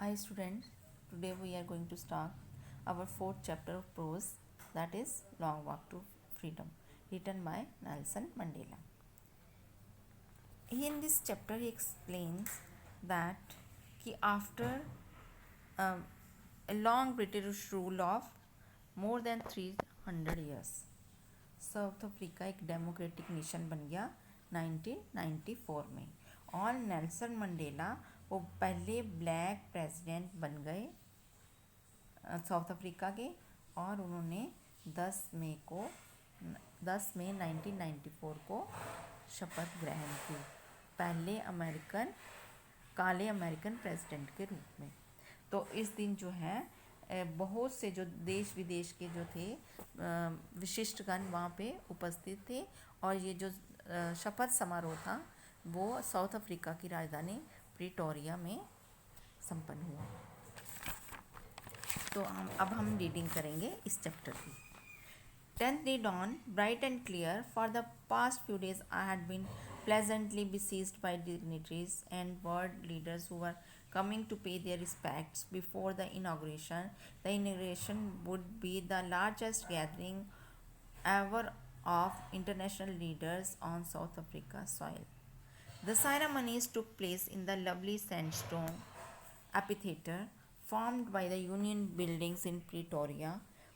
Hi students, today we are going to start our fourth chapter of prose, that is Long Walk to Freedom, written by Nelson Mandela. In this chapter he explains that after um, a long British rule of more than 300 years, south Africa एक democratic nation बन गया 1994 में। और Nelson Mandela वो पहले black president बन गए south Africa के, और उन्होंने 10 मई 1994 को शपथ ग्रहण की, पहले काले अमेरिकन प्रेसिडेंट के रूप में। तो इस दिन जो है बहुत से जो देश विदेश के जो थे विशिष्टगण वहाँ पे उपस्थित थे, और ये जो शपथ समारोह था वो साउथ अफ्रीका की राजधानी प्रिटोरिया में संपन्न हुआ। तो अब हम रीडिंग करेंगे इस चैप्टर की। 10th day dawn, bright and clear. For the past few days I had been pleasantly besieged by dignitaries and world leaders who were coming to pay their respects before the inauguration. The inauguration would be the largest gathering ever of international leaders on South Africa soil. The ceremonies took place in the lovely sandstone amphitheater formed by the Union buildings in Pretoria.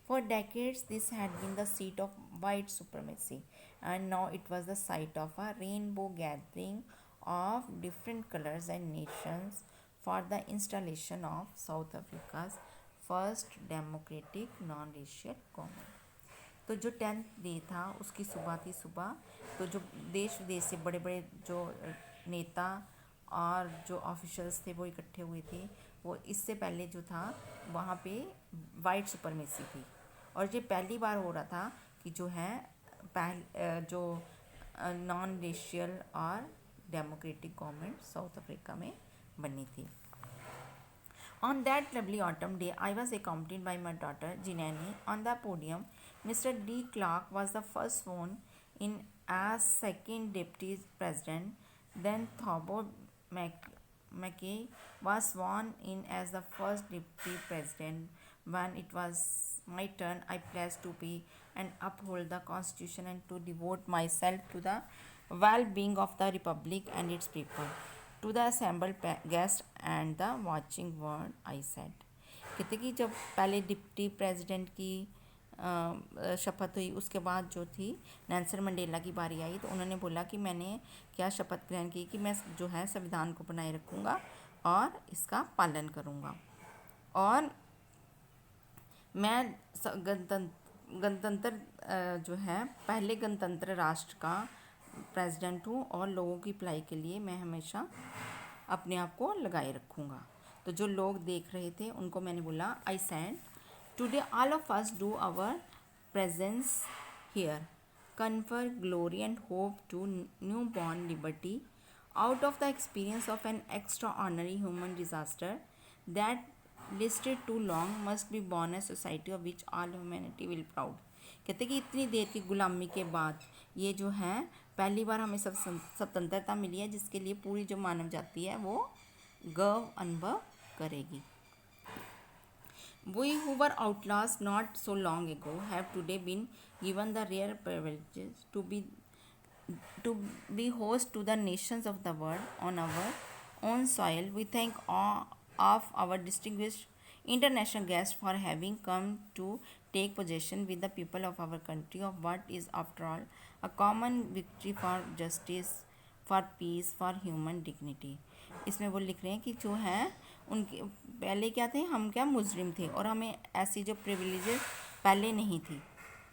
For decades, this had been the seat of white supremacy, and now it was the site of a rainbow gathering of different colors and nations for the installation of South Africa's first democratic non-racial government. तो जो 10th day था उसकी सुबह तो जो देश विदेश से बड़े बड़े जो नेता और जो ऑफिशल्स थे वो इकट्ठे हुए थे। वो इससे पहले जो था वहाँ पे वाइट सुपरमेसी थी, और ये पहली बार हो रहा था कि जो है जो नॉन रेशियल और डेमोक्रेटिक गवर्नमेंट साउथ अफ्रीका में बनी थी। On that lovely autumn day, I was accompanied by my daughter Jinani. On the podium, Mr. D. Clark was the first sworn in as second deputy president. Then Thabo Mackay was sworn in as the first deputy president. When it was my turn, I pledged to be and uphold the constitution and to devote myself to the well-being of the republic and its people. To the assembled guest and the watching world I said. कहते कि जब पहले deputy president की शपथ हुई, उसके बाद जो थी नेल्सन मंडेला की बारी आई, तो उन्होंने बोला कि मैंने क्या शपथ ग्रहण की कि मैं जो है संविधान को बनाए रखूँगा और इसका पालन करूँगा, और मैं गणतंत्र जो है पहले गणतंत्र राष्ट्र का प्रेसिडेंट हूँ, और लोगों की भलाई के लिए मैं हमेशा अपने आप को लगाए रखूँगा। तो जो लोग देख रहे थे उनको मैंने बोला, I said today all of us do our presence here confer glory and hope to new born liberty out of the experience of an extraordinary human disaster that lasted too long must be born a society of which all humanity will proud. कहते कि इतनी देर की गुलामी के बाद ये जो है पहली बार हमें स्वतंत्रता मिली है, जिसके लिए पूरी जो मानव जाति है वो गर्व अनुभव करेगी। We who were outlaws not so long ago have today been given the rare privileges to be host to the nations of the world on our own soil. We thank all of our distinguished international guests for having come to take possession with the people of our country of what is after all a common victory for justice, for peace, for human dignity. इसमें वो लिख रहे हैं कि जो है उनके पहले क्या थे, हम क्या मुजरिम थे और हमें ऐसी जो प्रिविलेजेस पहले नहीं थी,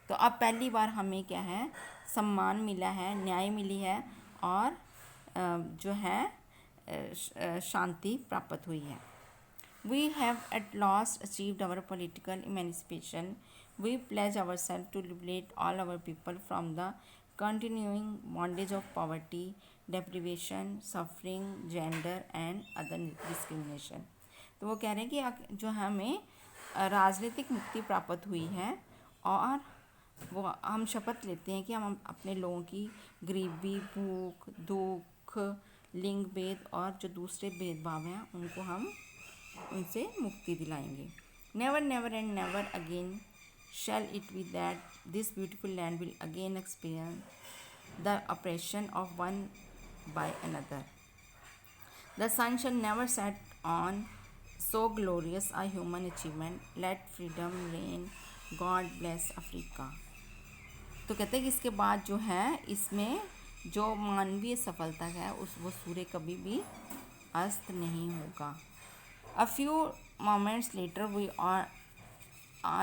तो अब पहली बार हमें क्या है सम्मान मिला है, न्याय मिली है, और जो है शांति प्राप्त हुई है। We have at last achieved our political emancipation. We pledge ourselves to liberate all our people from the continuing bondage of poverty, deprivation, suffering, gender and other discrimination. तो वो कह रहे हैं कि जो हमें राजनीतिक मुक्ति प्राप्त हुई है, और वो हम शपथ लेते हैं कि हम अपने लोगों की गरीबी, भूख, दुख, लिंग भेद और जो दूसरे भेदभाव हैं उनको हम उनसे मुक्ति दिलाएंगे। Never never and never again shall it be that this beautiful land will again experience the oppression of one by another. The sun shall never set on so glorious a human achievement. Let freedom reign. God bless Africa. तो कहते हैं कि इसके बाद जो है इसमें जो मानवीय सफलता है उस वो सूर्य कभी भी अस्त नहीं होगा. A few moments later we are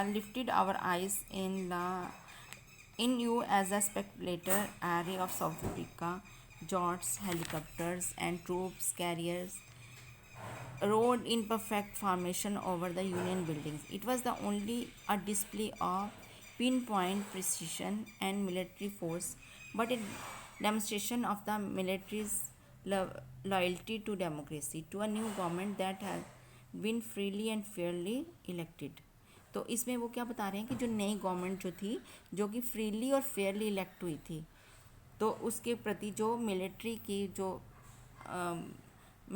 lifted our eyes in you as a spectator array of South Africa, yachts, helicopters, and troops carriers rode in perfect formation over the Union buildings. It was the only a display of pinpoint precision and military force, but a demonstration of the military's loyalty to democracy, to a new government that had been freely and fairly elected. तो इसमें वो क्या बता रहे हैं कि जो नई गवर्नमेंट जो थी जो कि फ्रीली और फेयरली इलेक्ट हुई थी तो उसके प्रति जो मिलिट्री की जो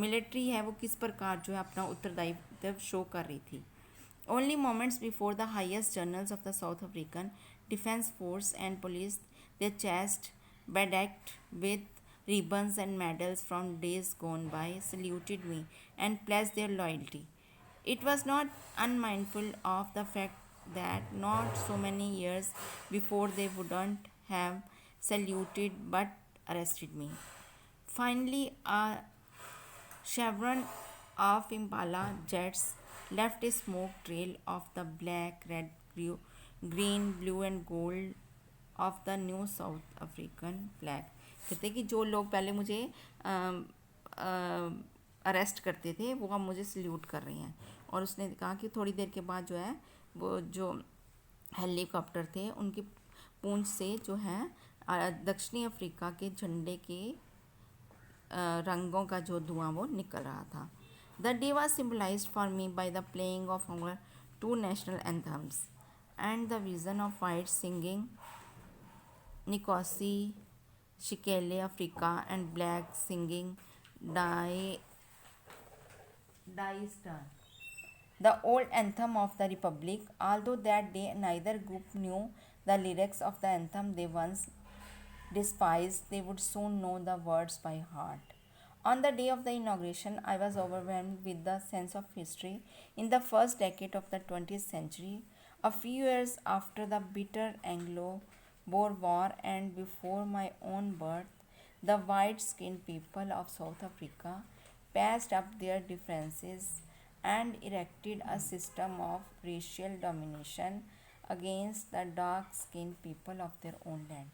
मिलिट्री है वो किस प्रकार जो है अपना उत्तरदायित्व शो कर रही थी. Only moments before the highest generals of the south African defence force and police they chest bedecked with ribbons and medals from days gone by saluted me and pledged their loyalty. It was not unmindful of the fact that not so many years before they wouldn't have saluted but arrested me. Finally, a chevron of Impala jets left a smoke trail of the black, red, green, blue and gold of the new South African flag. कहते कि जो लोग पहले मुझे arrest करते थे वो अब मुझे सल्यूट कर रहे हैं. और उसने कहा कि थोड़ी देर के बाद जो है वो जो हेलीकॉप्टर थे उनकी पूंछ से जो है दक्षिणी अफ्रीका के झंडे के रंगों का जो धुआं वो निकल रहा था. The day was symbolized for me by the playing of our two national anthems and the vision of white singing Nkosi, Shikele, Africa, and Black singing Die Star, the old anthem of the Republic. Although that day neither group knew the lyrics of the anthem they once despised, they would soon know the words by heart. On the day of the inauguration, I was overwhelmed with the sense of history. In the first decade of the 20th century, a few years after the bitter Anglo-Boer War and before my own birth, the white-skinned people of South Africa patched up their differences and erected a system of racial domination against the dark-skinned people of their own land.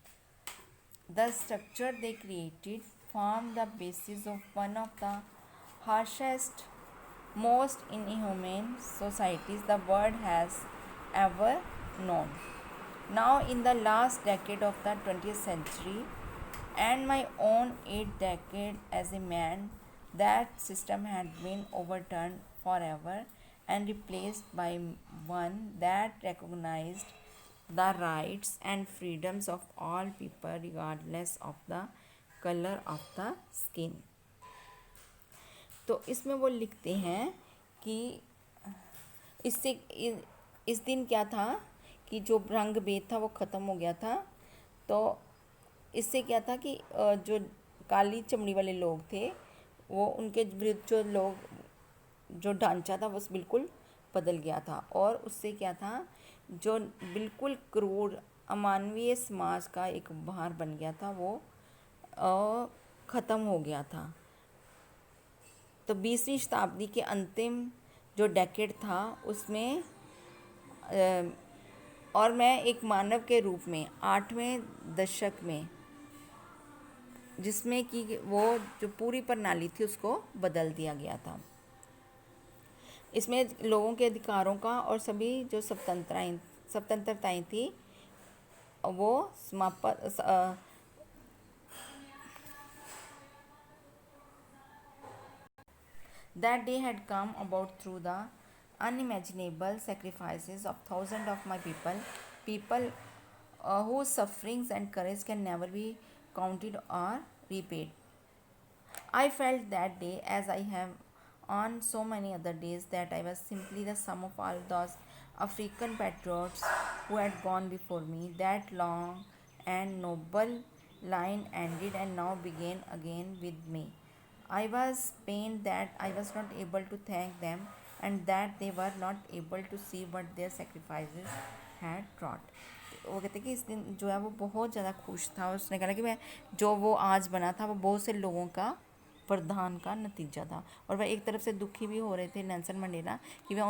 The structure they created formed the basis of one of the harshest, most inhumane societies the world has ever known. Now, in the last decade of the 20th century and my own 8th decade as a man, that system had been overturned forever and replaced by one that recognized the rights and freedoms of all people regardless of the color of the skin. तो इसमें वो लिखते हैं कि इससे इस दिन क्या था कि जो रंग भेद था वो ख़त्म हो गया था. तो इससे क्या था कि जो काली चमड़ी वाले लोग थे वो उनके विरुद्ध जो ढांचा था वो बिल्कुल बदल गया था. और उससे क्या था जो बिल्कुल क्रूर अमानवीय समाज का एक भार बन गया था वो ख़त्म हो गया था. तो 20वीं शताब्दी के अंतिम जो डेकेड था उसमें और मैं एक मानव के रूप में 8वें दशक में जिसमें कि वो जो पूरी प्रणाली थी उसको बदल दिया गया था. इसमें लोगों के अधिकारों का और सभी जो स्वतंत्रताएं थी वो That day had come about through the unimaginable sacrifices of thousands of my people whose sufferings and courage can never be counted or repaid. I felt that day, as I have on so many other days that I was simply the sum of all those African patriots who had gone before me. That long and noble line ended and now began again with me. I was pained that I was not able to thank them and that they were not able to see what their sacrifices had wrought. वो कहते कि इस दिन जो है वो बहुत ज़्यादा खुश था और उसने कहा कि मैं जो वो आज बना था वो बहुत से लोगों का प्रधान का नतीजा था। और वह एक तरफ से दुखी भी हो रहे थे नेल्सन मंडेला कि वह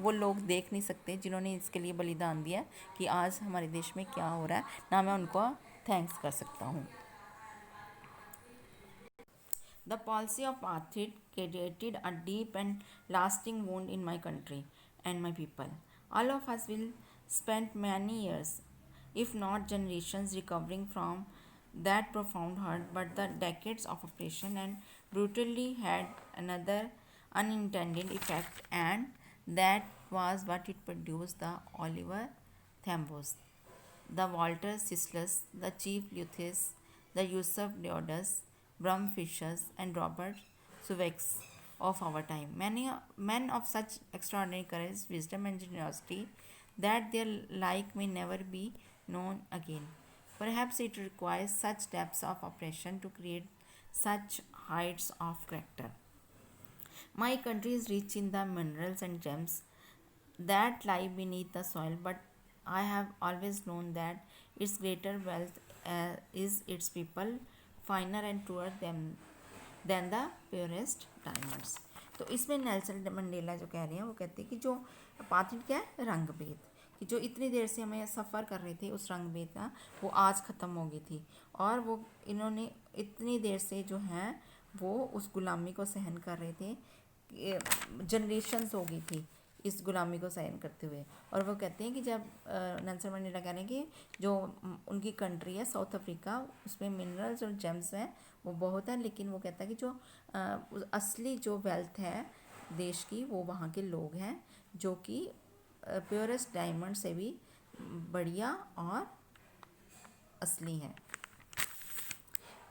वो लोग देख नहीं सकते जिन्होंने इसके लिए बलिदान दिया कि आज हमारे देश में क्या हो रहा है, ना मैं उनको थैंक्स कर सकता हूँ। The policy of apartheid created a deep and lasting wound in my country and my people. All of us will spend many years, if not generations, recovering from that profound hurt, but the decades of oppression and brutality had another unintended effect, and that was what it produced: the Oliver Thambos, the Walter Sislers, the Chief Luthis, the Yusuf Deodas, Bram Fishers, and Robert Suveks of our time. Many men of such extraordinary courage, wisdom, and generosity that their like may never be known again. Perhaps it requires such depths of oppression to create such heights of character. My country is rich in the minerals and gems that lie beneath the soil, but I have always known that its greater wealth is its people, finer and truer than the purest diamonds. तो इसमें Nelson Mandela जो कह रहे हैं वो कहते हैं कि जो अपार्टheid क्या है, रंग भेद, कि जो इतनी देर से हमें सफ़र कर रहे थे उस रंग भेद का वो आज ख़त्म हो गई थी और वो इन्होंने इतनी देर से जो है वो उस गुलामी को सहन कर रहे थे, जनरेशन्स हो गई थी इस गुलामी को सहन करते हुए। और वो कहते हैं कि जब नेल्सन मंडेला कह रहे हैं कि जो उनकी कंट्री है साउथ अफ्रीका उसमें मिनरल्स और जेम्स हैं वो बहुत है, लेकिन वो कहता है कि जो असली जो वेल्थ है देश की वो वहाँ के लोग हैं जो कि प्योरेस्ट डायमंड से भी बढ़िया और असली हैं।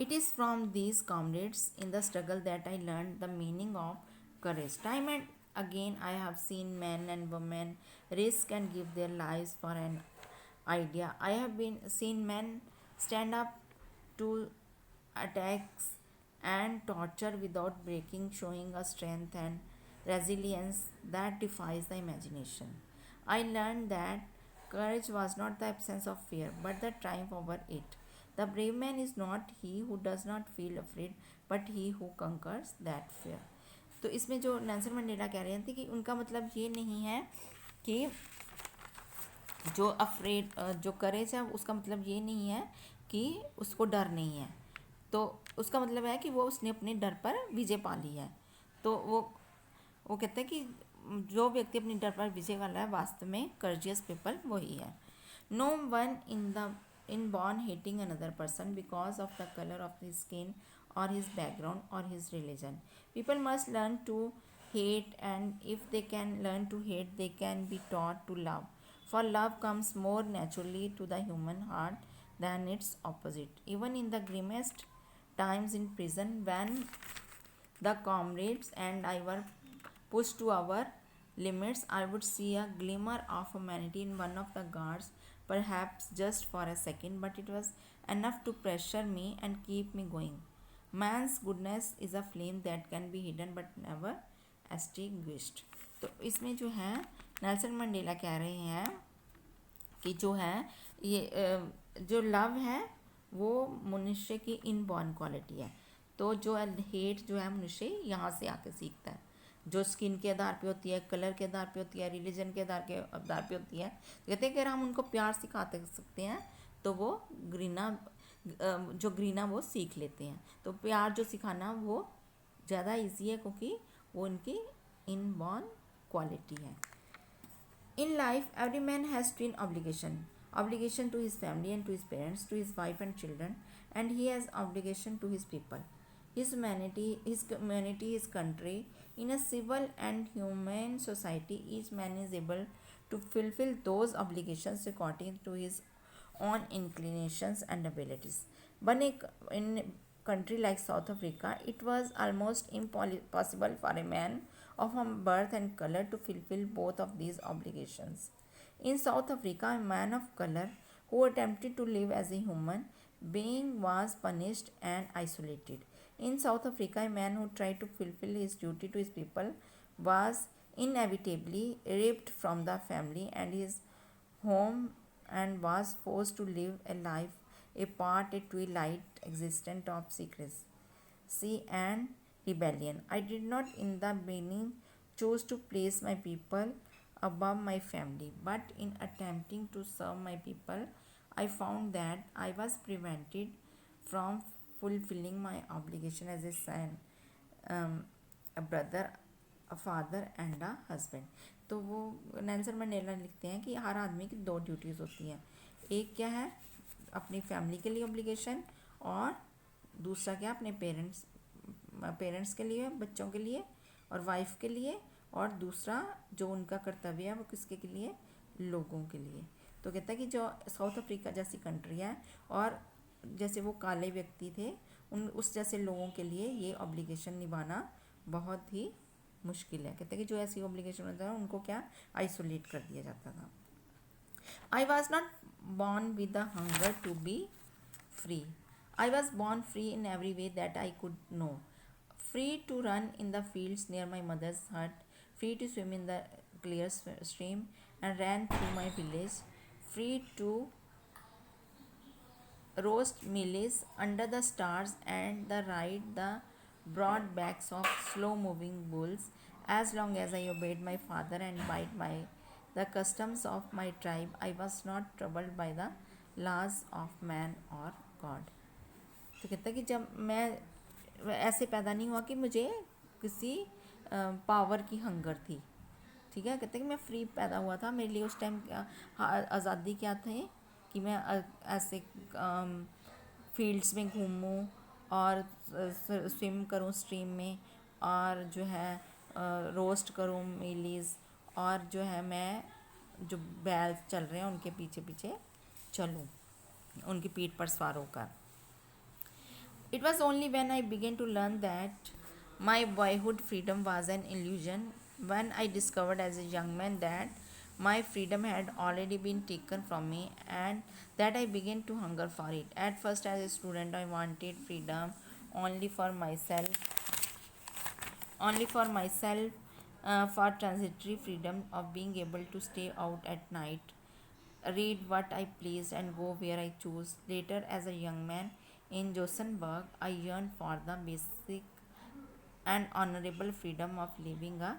It is from these comrades in the struggle that I learned the meaning of courage. Time and again I have seen men and women risk and give their lives for an idea. I have seen men stand up to attacks and torture without breaking, showing a strength and resilience that defies the imagination. I learned that courage was not the absence of fear, but the triumph over it. The brave man is not he who does not feel afraid, but he who conquers that fear. तो इसमें जो Nelson Mandela कह रहे थे कि उनका मतलब ये नहीं है कि जो अफ्रेड जो करेज है उसका मतलब ये नहीं है कि उसको डर नहीं है, तो उसका मतलब है कि वो उसने अपने डर पर विजय पा ली है। तो वो कहते हैं कि जो व्यक्ति अपने डर पर विजय वाला है वास्तव में कर्जियस पीपल वही है। No one in born hating another person because of the colour of his skin और हिज बैकग्राउंड और his religion. People must learn to hate, and if they can learn to hate they can be taught to love, for love comes more naturally to the human heart than its opposite. Even in the grimmest times in prison, when the comrades and I were pushed to our limits, I would see a glimmer of humanity in one of the guards, perhaps just for a second, but it was enough to pressure me and keep me going. Man's goodness is a flame that can be hidden but never extinguished. तो इसमें जो है Nelson Mandela कह रहे हैं कि जो है ये जो लव है वो मनुष्य की इनबॉर्न क्वालिटी है। तो जो हेट जो है मनुष्य यहाँ से आके सीखता है, जो स्किन के आधार पे होती है, कलर के आधार पे होती है, रिलीजन के आधार पे होती है। कहते हैं कि अगर हम उनको प्यार सिखाते सकते हैं तो वो घृणा वो सीख लेते हैं। तो प्यार जो सिखाना वो ज़्यादा ईजी है क्योंकि वो उनकी इनबॉर्न क्वालिटी है। In life, every man has twin obligation to his family and to his parents, to his wife and children, and he has obligation to his people, his community, his country. In a civil and humane society, each man is able to fulfill those obligations according to his own inclinations and abilities. But in a country like South Africa, it was almost impossible for a man of birth and color to fulfill both of these obligations. In South Africa, a man of color who attempted to live as a human being was punished and isolated. In South Africa, a man who tried to fulfill his duty to his people was inevitably ripped from the family and his home and was forced to live a life apart, a twilight existence of secrecy and rebellion. I did not in the beginning choose to place my people above my family, but in attempting to serve my people, I found that I was prevented from fulfilling my obligation as a son, a brother, a father and a husband. तो वो Nelson Mandela लिखते हैं कि हर आदमी की दो duties होती हैं, एक क्या है अपनी फैमिली के लिए ऑब्लिगेशन, और दूसरा क्या अपने पेरेंट्स के लिए, बच्चों के लिए और वाइफ के लिए, और दूसरा जो उनका कर्तव्य है वो किसके के लिए, लोगों के लिए। तो कहता है कि जो साउथ अफ्रीका जैसी कंट्री है और जैसे वो काले व्यक्ति थे उस जैसे लोगों के लिए ये ऑब्लिगेशन निभाना बहुत ही मुश्किल है। कहते हैं कि जो ऐसी ऑब्लिगेशन होता है उनको क्या आइसोलेट कर दिया जाता था। I was not born with the hunger to be free. I was born free in every way that I could know. Free to run in the fields near my mother's hut, free to swim in the clear stream and ran through my village, free to roast mealies under the stars and ride the broad backs of slow moving bulls as long as I obeyed my father and abided by the customs of my tribe. I was not troubled by the laws of man or God. तो कहता है कि जब मैं ऐसे पैदा नहीं हुआ कि मुझे किसी पावर की हंगर थी, ठीक है। कहते हैं कि मैं फ्री पैदा हुआ था, मेरे लिए उस टाइम आज़ादी क्या थी कि मैं ऐसे फील्ड्स में घूमूं और स्विम करूं स्ट्रीम में, और जो है रोस्ट करूं मीलीज़, और जो है मैं जो बैल चल रहे हैं उनके पीछे पीछे चलूं, उनकी पीठ पर सवार होकर। It was only when I began to learn that my boyhood freedom was an illusion, when I discovered as a young man that my freedom had already been taken from me, and that I began to hunger for it. At first, as a student, I wanted freedom only for myself, for transitory freedom of being able to stay out at night, read what I pleased, and go where I chose. Later, as a young man in Johannesburg, I yearned for the basic and honorable freedom of living a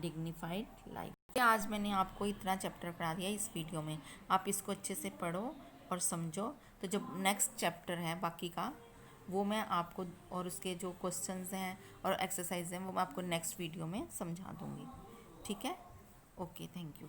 dignified life. आज मैंने आपको इतना chapter पढ़ा दिया इस video में, आप इसको अच्छे से पढ़ो और समझो। तो जो नेक्स्ट चैप्टर है बाकी का वो मैं आपको, और उसके जो क्वेश्चंस हैं और एक्सरसाइज हैं वो मैं आपको नेक्स्ट वीडियो में समझा दूँगी, ठीक है। Okay, thank you.